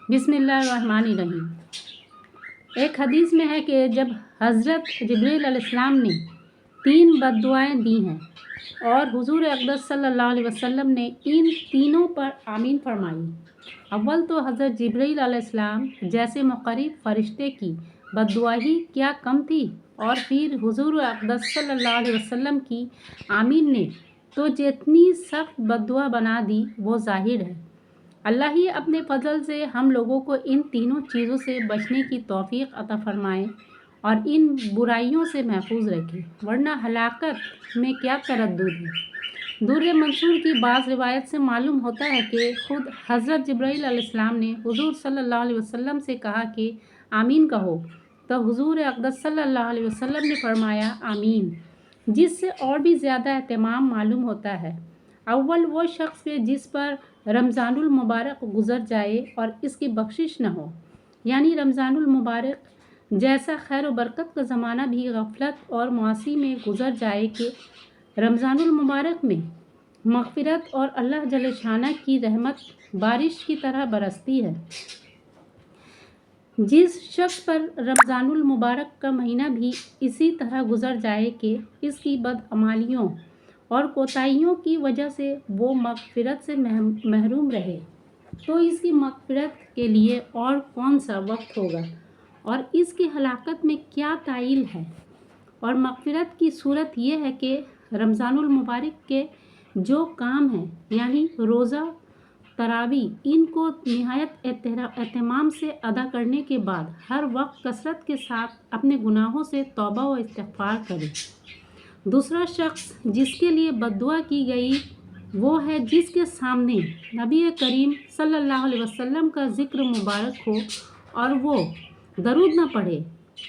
بسم اللہ الرحمن الرحیم۔ ایک حدیث میں ہے کہ جب حضرت جبریل علیہ السلام نے 3 بد دعائیں دی ہیں اور حضور اقدس صلی اللہ علیہ وسلم نے ان تینوں پر آمین فرمائی۔ اول تو حضرت جبریل علیہ السلام جیسے مقرب فرشتے کی بد دعا ہی کیا کم تھی، اور پھر حضور اقدس صلی اللہ علیہ وسلم کی آمین نے تو جتنی سخت بد دعا بنا دی وہ ظاہر ہے۔ اللہ ہی اپنے فضل سے ہم لوگوں کو ان تینوں چیزوں سے بچنے کی توفیق عطا فرمائے اور ان برائیوں سے محفوظ رکھے، ورنہ ہلاکت میں کیا تردد ہے۔ در منصور کی بعض روایت سے معلوم ہوتا ہے کہ خود حضرت جبرائیل علیہ السلام نے حضور صلی اللہ علیہ وسلم سے کہا کہ آمین کہو، تو حضور اقدس صلی اللہ علیہ وسلم نے فرمایا آمین، جس سے اور بھی زیادہ اہتمام معلوم ہوتا ہے۔ اول وہ شخص کے جس پر رمضان المبارک گزر جائے اور اس کی بخشش نہ ہو، یعنی رمضان المبارک جیسا خیر و برکت کا زمانہ بھی غفلت اور معاصی میں گزر جائے کہ رمضان المبارک میں مغفرت اور اللہ جل شانہ کی رحمت بارش کی طرح برستی ہے۔ جس شخص پر رمضان المبارک کا مہینہ بھی اسی طرح گزر جائے کہ اس کی بدعمالیوں اور کوتاہیوں کی وجہ سے وہ مغفرت سے محروم رہے، تو اس کی مغفرت کے لیے اور کون سا وقت ہوگا اور اس کی ہلاکت میں کیا تعیل ہے۔ اور مغفرت کی صورت یہ ہے کہ رمضان المبارک کے جو کام ہیں، یعنی روزہ، تراویح، ان کو نہایت اہتمام سے ادا کرنے کے بعد ہر وقت کثرت کے ساتھ اپنے گناہوں سے توبہ و استغفار کرے۔ دوسرا شخص جس کے لیے بد دعا کی گئی وہ ہے جس کے سامنے نبی کریم صلی اللہ علیہ وسلم کا ذکر مبارک ہو اور وہ درود نہ پڑھے۔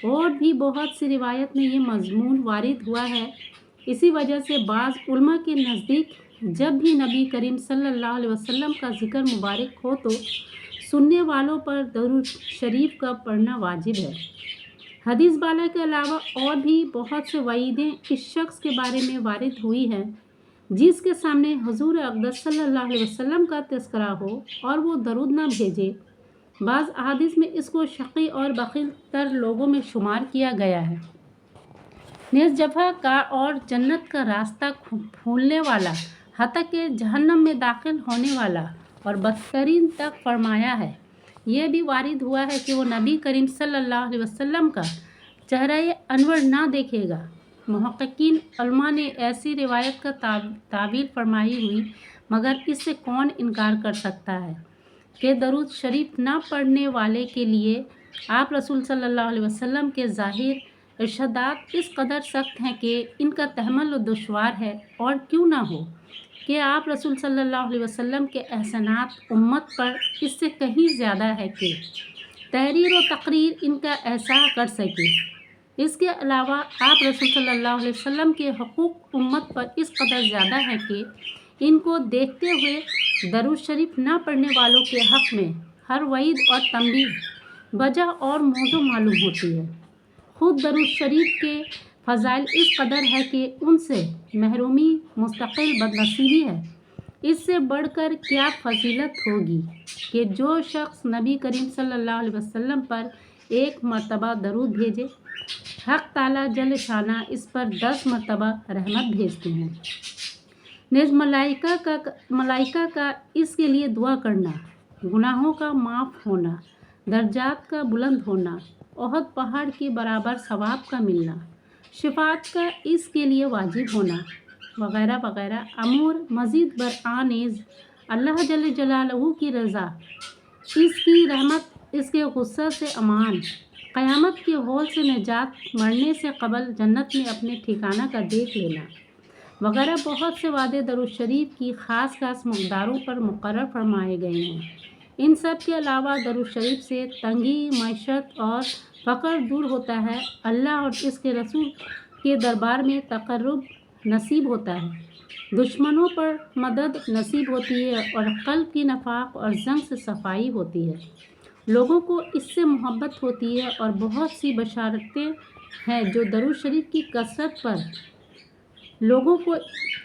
اور بھی بہت سی روایت میں یہ مضمون وارد ہوا ہے۔ اسی وجہ سے بعض علماء کے نزدیک جب بھی نبی کریم صلی اللہ علیہ وسلم کا ذکر مبارک ہو تو سننے والوں پر درود شریف کا پڑھنا واجب ہے۔ حدیث بالا کے علاوہ اور بھی بہت سے وعیدیں اس شخص کے بارے میں وارد ہوئی ہیں جس کے سامنے حضور اقدس صلی اللہ علیہ وسلم کا تذکرہ ہو اور وہ درود نہ بھیجے۔ بعض احادیث میں اس کو شقی اور بخیل تر لوگوں میں شمار کیا گیا ہے۔ نیز جفا کا اور جنت کا راستہ پھولنے والا، حتیٰ کہ جہنم میں داخل ہونے والا اور بدترین تک فرمایا ہے۔ یہ بھی وارد ہوا ہے کہ وہ نبی کریم صلی اللہ علیہ وسلم کا چہرہ انور نہ دیکھے گا۔ محققین علماء نے ایسی روایت کا تعویل فرمائی ہوئی، مگر اس سے کون انکار کر سکتا ہے کہ درود شریف نہ پڑھنے والے کے لیے آپ رسول صلی اللہ علیہ وسلم کے ظاہر ارشادات اس قدر سخت ہیں کہ ان کا تحمل دشوار ہے، اور کیوں نہ ہو کہ آپ رسول صلی اللہ علیہ وسلم کے احسانات امت پر اس سے کہیں زیادہ ہے کہ تحریر و تقریر ان کا احساس کر سکے۔ اس کے علاوہ آپ رسول صلی اللہ علیہ وسلم کے حقوق امت پر اس قدر زیادہ ہے کہ ان کو دیکھتے ہوئے درود شریف نہ پڑھنے والوں کے حق میں ہر وعید اور تنبیہ وجہ اور موضوع معلوم ہوتی ہے۔ خود درود شریف کے فضائل اس قدر ہے کہ ان سے محرومی مستقل بدنصیبی ہے۔ اس سے بڑھ کر کیا فضیلت ہوگی کہ جو شخص نبی کریم صلی اللہ علیہ وسلم پر 1 مرتبہ درود بھیجے، حق تعالیٰ جل شانہ اس پر 10 مرتبہ رحمت بھیجتے ہیں۔ نیز ملائکہ کا اس کے لیے دعا کرنا، گناہوں کا معاف ہونا، درجات کا بلند ہونا، احد پہاڑ کے برابر ثواب کا ملنا، شفاعت کا اس کے لیے واجب ہونا، وغیرہ وغیرہ امور مزید برآں نیز اللہ جل جلالہ کی رضا، اس کی رحمت، اس کے غصہ سے امان، قیامت کے ہول سے نجات، مرنے سے قبل جنت میں اپنے ٹھکانہ کا دیکھ لینا، وغیرہ بہت سے وعدے درود شریف کی خاص مقداروں پر مقرر فرمائے گئے ہیں۔ ان سب کے علاوہ درود شریف سے تنگی معیشت اور فقر دور ہوتا ہے، اللہ اور اس کے رسول کے دربار میں تقرب نصیب ہوتا ہے، دشمنوں پر مدد نصیب ہوتی ہے اور قلب کی نفاق اور زنگ سے صفائی ہوتی ہے۔ لوگوں کو اس سے محبت ہوتی ہے اور بہت سی بشارتیں ہیں جو درود شریف کی کثرت پر لوگوں کو